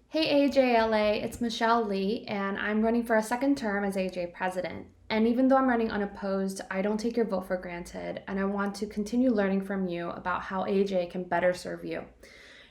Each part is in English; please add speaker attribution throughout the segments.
Speaker 1: Hey AAJA-LA, it's Michelle Lee, and I'm running for a second term as AAJA president. And even though I'm running unopposed, I don't take your vote for granted, and I want to continue learning from you about how AAJA can better serve you.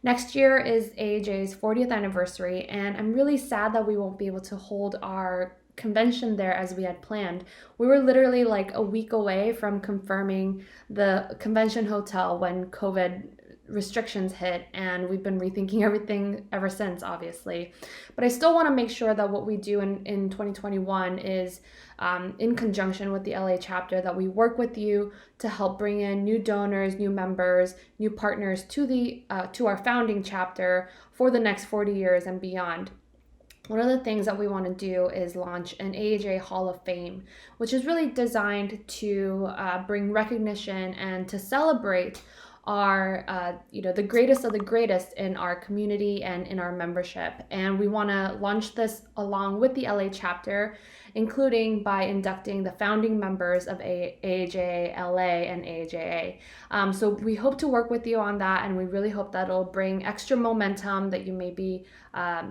Speaker 1: Next year is AAJ's 40th anniversary, and I'm really sad that we won't be able to hold our convention there as we had planned. We were literally like a week away from confirming the convention hotel when COVID restrictions hit, and we've been rethinking everything ever since, obviously. But I still want to make sure that what we do in 2021 is in conjunction with the LA chapter, that we work with you to help bring in new donors, new members, new partners to our founding chapter for the next 40 years and beyond. One of the things that we want to do is launch an AAJ Hall of Fame, which is really designed to bring recognition and to celebrate our the greatest of the greatest in our community and in our membership. And we want to launch this along with the LA chapter, including by inducting the founding members of AAJA-LA and AAJA. So we hope to work with you on that, and we really hope that it'll bring extra momentum that you may be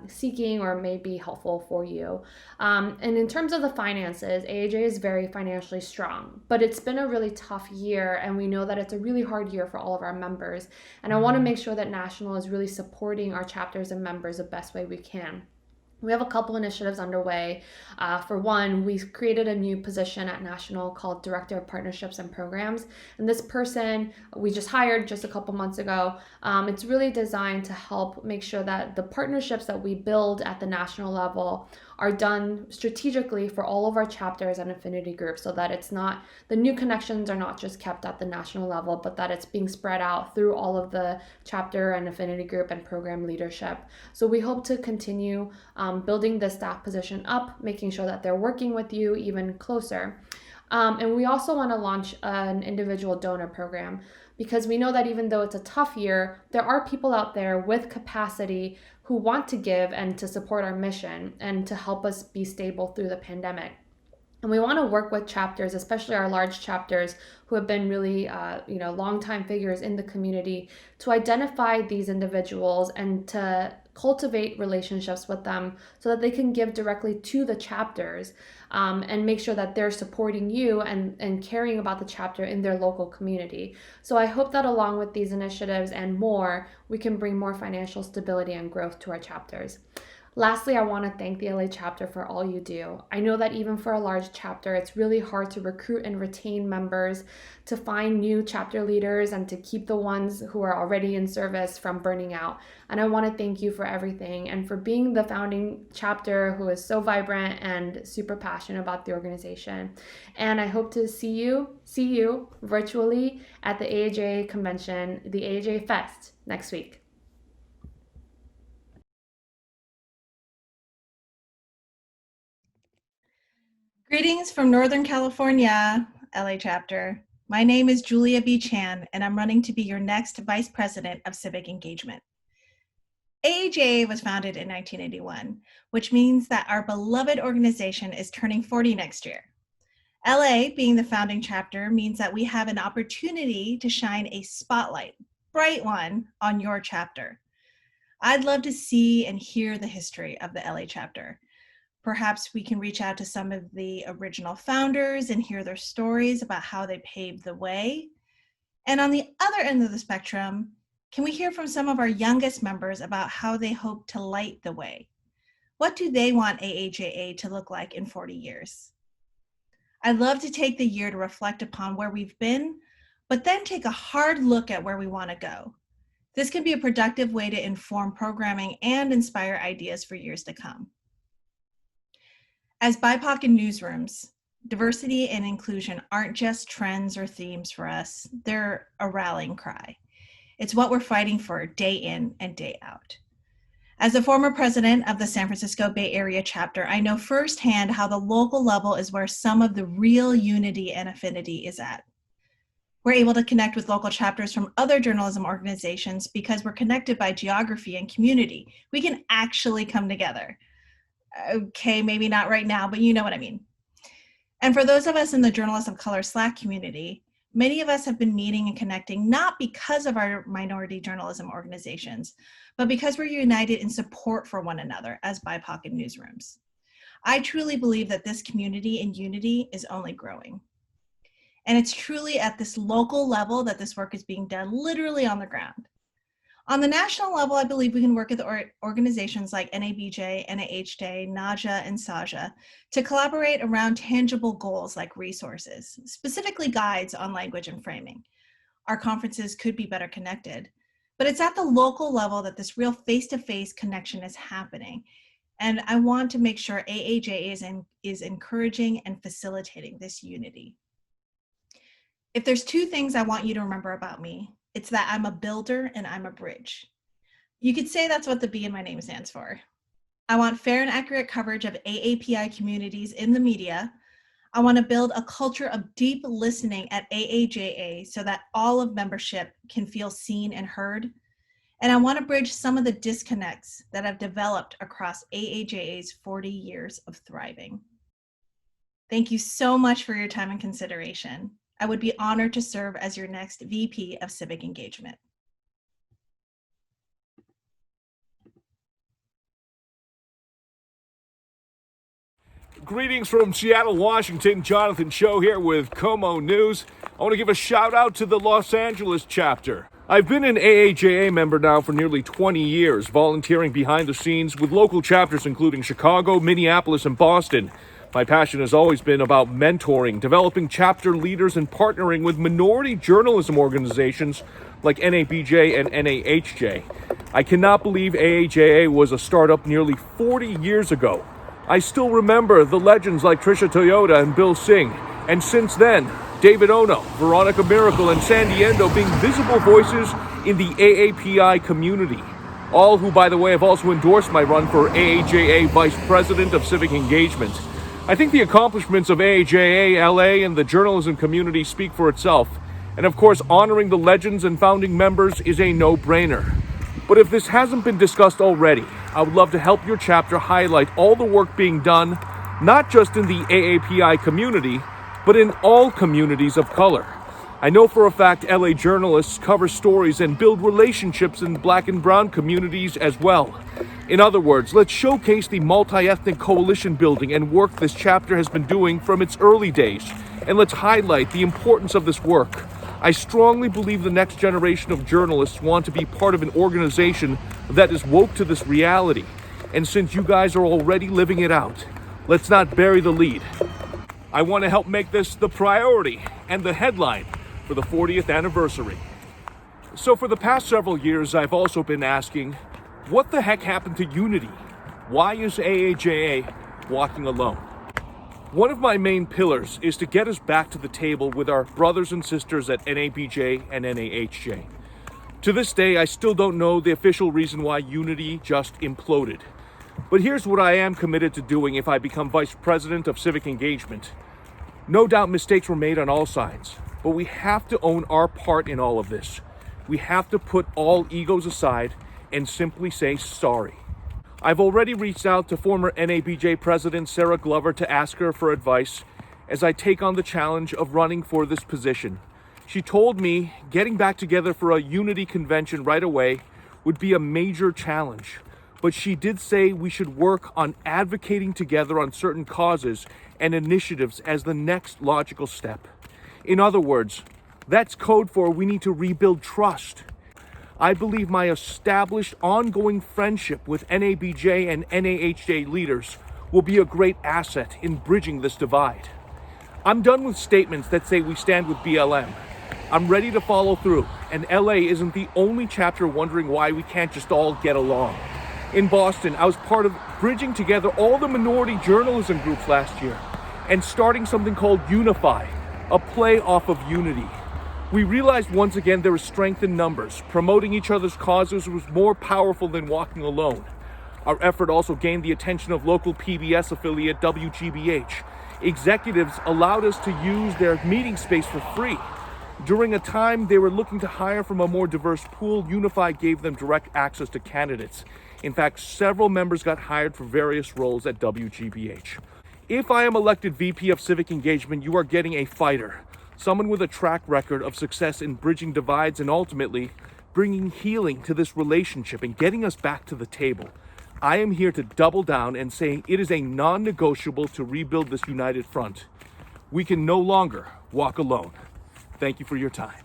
Speaker 1: seeking or may be helpful for you. And in terms of the finances, AAJ is very financially strong, but it's been a really tough year, and we know that it's a really hard year for all of our members. And I want to make sure that National is really supporting our chapters and members the best way we can. We have a couple initiatives underway. For one, we've created a new position at National called Director of Partnerships and Programs. And this person we just hired just a couple months ago. It's really designed to help make sure that the partnerships that we build at the national level are done strategically for all of our chapters and affinity groups, so that it's not, the new connections are not just kept at the national level, but that it's being spread out through all of the chapter and affinity group and program leadership. So we hope to continue building the staff position up, making sure that they're working with you even closer. And we also want to launch an individual donor program, because we know that even though it's a tough year, there are people out there with capacity who want to give and to support our mission and to help us be stable through the pandemic. And we want to work with chapters, especially our large chapters who have been really, longtime figures in the community, to identify these individuals and to cultivate relationships with them so that they can give directly to the chapters, and make sure that they're supporting you and caring about the chapter in their local community. So I hope that along with these initiatives and more, we can bring more financial stability and growth to our chapters. Lastly, I want to thank the LA chapter for all you do. I know that even for a large chapter, it's really hard to recruit and retain members, to find new chapter leaders, and to keep the ones who are already in service from burning out. And I want to thank you for everything and for being the founding chapter who is so vibrant and super passionate about the organization. And I hope to see you virtually at the AAJ convention, the AAJ Fest next week.
Speaker 2: Greetings from Northern California, LA chapter. My name is Julia B. Chan, and I'm running to be your next Vice President of Civic Engagement. AAJA was founded in 1981, which means that our beloved organization is turning 40 next year. LA, being the founding chapter, means that we have an opportunity to shine a spotlight, bright one, on your chapter. I'd love to see and hear the history of the LA chapter. Perhaps we can reach out to some of the original founders and hear their stories about how they paved the way. And on the other end of the spectrum, can we hear from some of our youngest members about how they hope to light the way? What do they want AAJA to look like in 40 years? I'd love to take the year to reflect upon where we've been, but then take a hard look at where we want to go. This can be a productive way to inform programming and inspire ideas for years to come. As BIPOC in newsrooms, diversity and inclusion aren't just trends or themes for us, they're a rallying cry. It's what we're fighting for day in and day out. As a former president of the San Francisco Bay Area chapter, I know firsthand how the local level is where some of the real unity and affinity is at. We're able to connect with local chapters from other journalism organizations because we're connected by geography and community. We can actually come together. Okay, maybe not right now, but you know what I mean. And for those of us in the Journalists of Color Slack community, Many of us have been meeting and connecting not because of our minority journalism organizations, but because we're united in support for one another as BIPOC in newsrooms. I truly believe that this community and unity is only growing. And it's truly at this local level that this work is being done, literally on the ground. On the national level, I believe we can work with organizations like NABJ, NAHJ, NAJA, and SAJA to collaborate around tangible goals like resources, specifically guides on language and framing. Our conferences could be better connected, but it's at the local level that this real face-to-face connection is happening. And I want to make sure AAJA is encouraging and facilitating this unity. If there's two things I want you to remember about me, it's that I'm a builder and I'm a bridge. You could say that's what the B in my name stands for. I want fair and accurate coverage of AAPI communities in the media. I want to build a culture of deep listening at AAJA so that all of membership can feel seen and heard. And I want to bridge some of the disconnects that have developed across AAJA's 40 years of thriving. Thank you so much for your time and consideration. I would be honored to serve as your next VP of Civic Engagement.
Speaker 3: Greetings from Seattle, Washington. Jonathan Choe here with Como News. I want to give a shout out to the Los Angeles chapter. I've been an AAJA member now for nearly 20 years, volunteering behind the scenes with local chapters including Chicago, Minneapolis, and Boston. My passion has always been about mentoring, developing chapter leaders, and partnering with minority journalism organizations like NABJ and NAHJ. I cannot believe AAJA was a startup nearly 40 years ago. I still remember the legends like Trisha Toyota and Bill Singh, and since then, David Ono, Veronica Miracle, and Sandy Endo being visible voices in the AAPI community. All who, by the way, have also endorsed my run for AAJA Vice President of Civic Engagement. I think the accomplishments of AAJA-LA and the journalism community speak for itself. And of course, honoring the legends and founding members is a no-brainer. But if this hasn't been discussed already, I would love to help your chapter highlight all the work being done, not just in the AAPI community, but in all communities of color. I know for a fact LA journalists cover stories and build relationships in Black and Brown communities as well. In other words, let's showcase the multi-ethnic coalition building and work this chapter has been doing from its early days, and let's highlight the importance of this work. I strongly believe the next generation of journalists want to be part of an organization that is woke to this reality. And since you guys are already living it out, let's not bury the lead. I want to help make this the priority and the headline for the 40th anniversary. So for the past several years, I've also been asking, what the heck happened to unity? Why is AAJA walking alone? One of my main pillars is to get us back to the table with our brothers and sisters at NABJ and NAHJ. To this day, I still don't know the official reason why unity just imploded. But here's what I am committed to doing if I become Vice President of Civic Engagement. No doubt mistakes were made on all sides, but we have to own our part in all of this. We have to put all egos aside and simply say sorry. I've already reached out to former NABJ President Sarah Glover to ask her for advice as I take on the challenge of running for this position. She told me getting back together for a unity convention right away would be a major challenge, but she did say we should work on advocating together on certain causes and initiatives as the next logical step. In other words, that's code for we need to rebuild trust. I believe my established ongoing friendship with NABJ and NAHJ leaders will be a great asset in bridging this divide. I'm done with statements that say we stand with BLM. I'm ready to follow through, and LA isn't the only chapter wondering why we can't just all get along. In Boston, I was part of bridging together all the minority journalism groups last year and starting something called Unify, a play off of unity. We realized once again there is strength in numbers. Promoting each other's causes was more powerful than walking alone. Our effort also gained the attention of local PBS affiliate WGBH. Executives allowed us to use their meeting space for free. During a time they were looking to hire from a more diverse pool, Unify gave them direct access to candidates. In fact, several members got hired for various roles at WGBH. If I am elected VP of Civic Engagement, you are getting a fighter, someone with a track record of success in bridging divides and ultimately bringing healing to this relationship and getting us back to the table. I am here to double down and say it is a non-negotiable to rebuild this united front. We can no longer walk alone. Thank you for your time.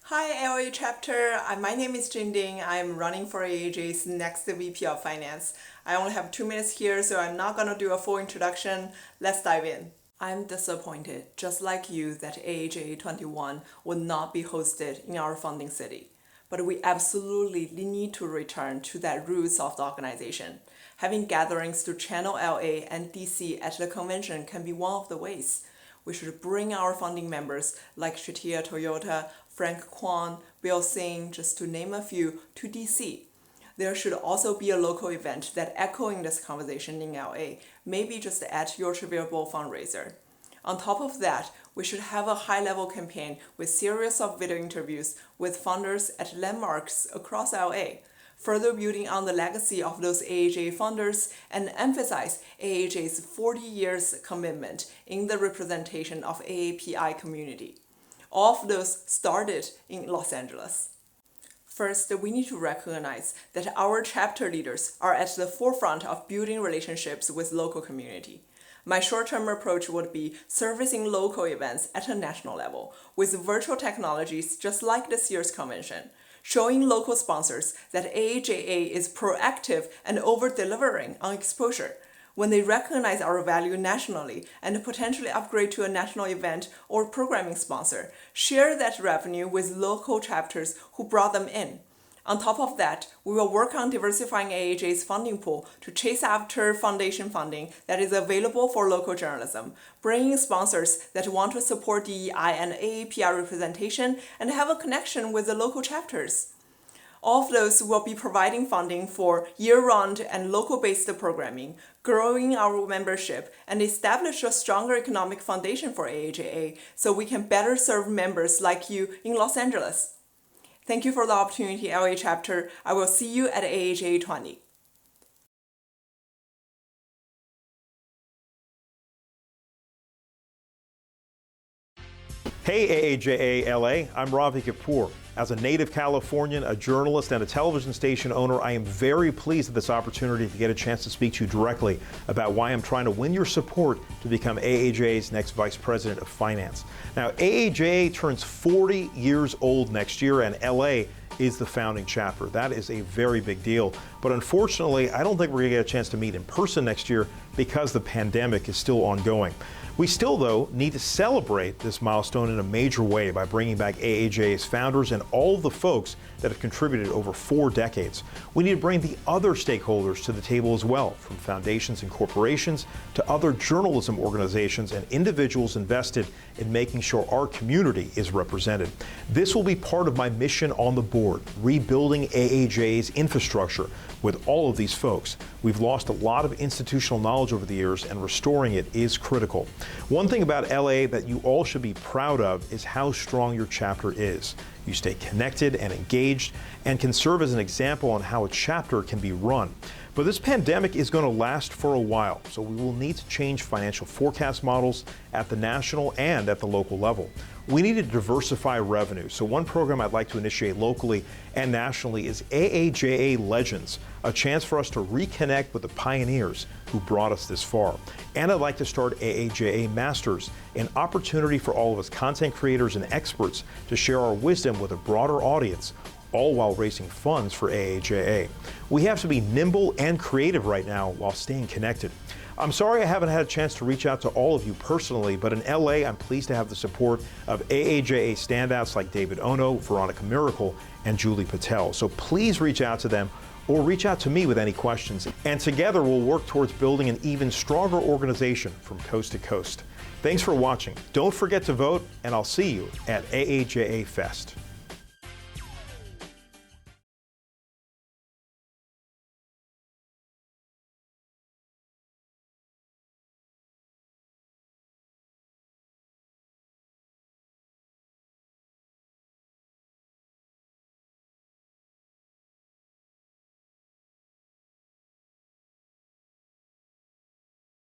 Speaker 4: Hi, AAJA chapter. My name is Jinding. I'm running for AAJ's next VP of Finance. I only have 2 minutes here, so I'm not gonna do a full introduction. Let's dive in. I'm disappointed, just like you, that AAJA 21 would not be hosted in our founding city. But we absolutely need to return to that roots of the organization. Having gatherings to Channel LA and DC at the convention can be one of the ways. We should bring our founding members like Shatia Toyota, Frank Kwan, Bill Singh, just to name a few, to DC. There should also be a local event that echoing this conversation in LA, maybe just at your Trivial Bowl fundraiser. On top of that, we should have a high-level campaign with series of video interviews with founders at landmarks across LA, further building on the legacy of those AAJA founders and emphasize AAJ's 40 years commitment in the representation of AAPI community. All of those started in Los Angeles. First, we need to recognize that our chapter leaders are at the forefront of building relationships with local community. My short-term approach would be servicing local events at a national level with virtual technologies just like this year's convention, showing local sponsors that AAJA is proactive and over-delivering on exposure. When they recognize our value nationally and potentially upgrade to a national event or programming sponsor, share that revenue with local chapters who brought them in. On top of that, we will work on diversifying AAJ's funding pool to chase after foundation funding that is available for local journalism, bringing sponsors that want to support DEI and AAPI representation and have a connection with the local chapters. All of those will be providing funding for year-round and local-based programming, growing our membership, and establish a stronger economic foundation for AAJA so we can better serve members like you in Los Angeles. Thank you for the opportunity, LA chapter. I will see you at AAJA 20.
Speaker 5: Hey AAJA-LA, I'm Ravi Kapur. As a native Californian, a journalist, and a television station owner, I am very pleased at this opportunity to get a chance to speak to you directly about why I'm trying to win your support to become AAJA's next Vice President of Finance. Now, AAJA turns 40 years old next year, and LA is the founding chapter. That is a very big deal. But unfortunately, I don't think we're going to get a chance to meet in person next year because the pandemic is still ongoing. We still, though, need to celebrate this milestone in a major way by bringing back AAJA's founders and all of the folks that have contributed over 4 decades. We need to bring the other stakeholders to the table as well, from foundations and corporations to other journalism organizations and individuals invested in making sure our community is represented. This will be part of my mission on the board, rebuilding AAJA's infrastructure with all of these folks. We've lost a lot of institutional knowledge over the years, and restoring it is critical. One thing about LA that you all should be proud of is how strong your chapter is. You stay connected and engaged and can serve as an example on how a chapter can be run. But this pandemic is going to last for a while, so we will need to change financial forecast models at the national and at the local level. We need to diversify revenue, so one program I'd like to initiate locally and nationally is AAJA Legends, a chance for us to reconnect with the pioneers who brought us this far. And I'd like to start AAJA Masters, an opportunity for all of us content creators and experts to share our wisdom with a broader audience, all while raising funds for AAJA. We have to be nimble and creative right now while staying connected. I'm sorry I haven't had a chance to reach out to all of you personally, but in LA, I'm pleased to have the support of AAJA standouts like David Ono, Veronica Miracle, and Julie Patel. So please reach out to them or reach out to me with any questions. And together we'll work towards building an even stronger organization from coast to coast. Thanks for watching. Don't forget to vote, and I'll see you at AAJA Fest.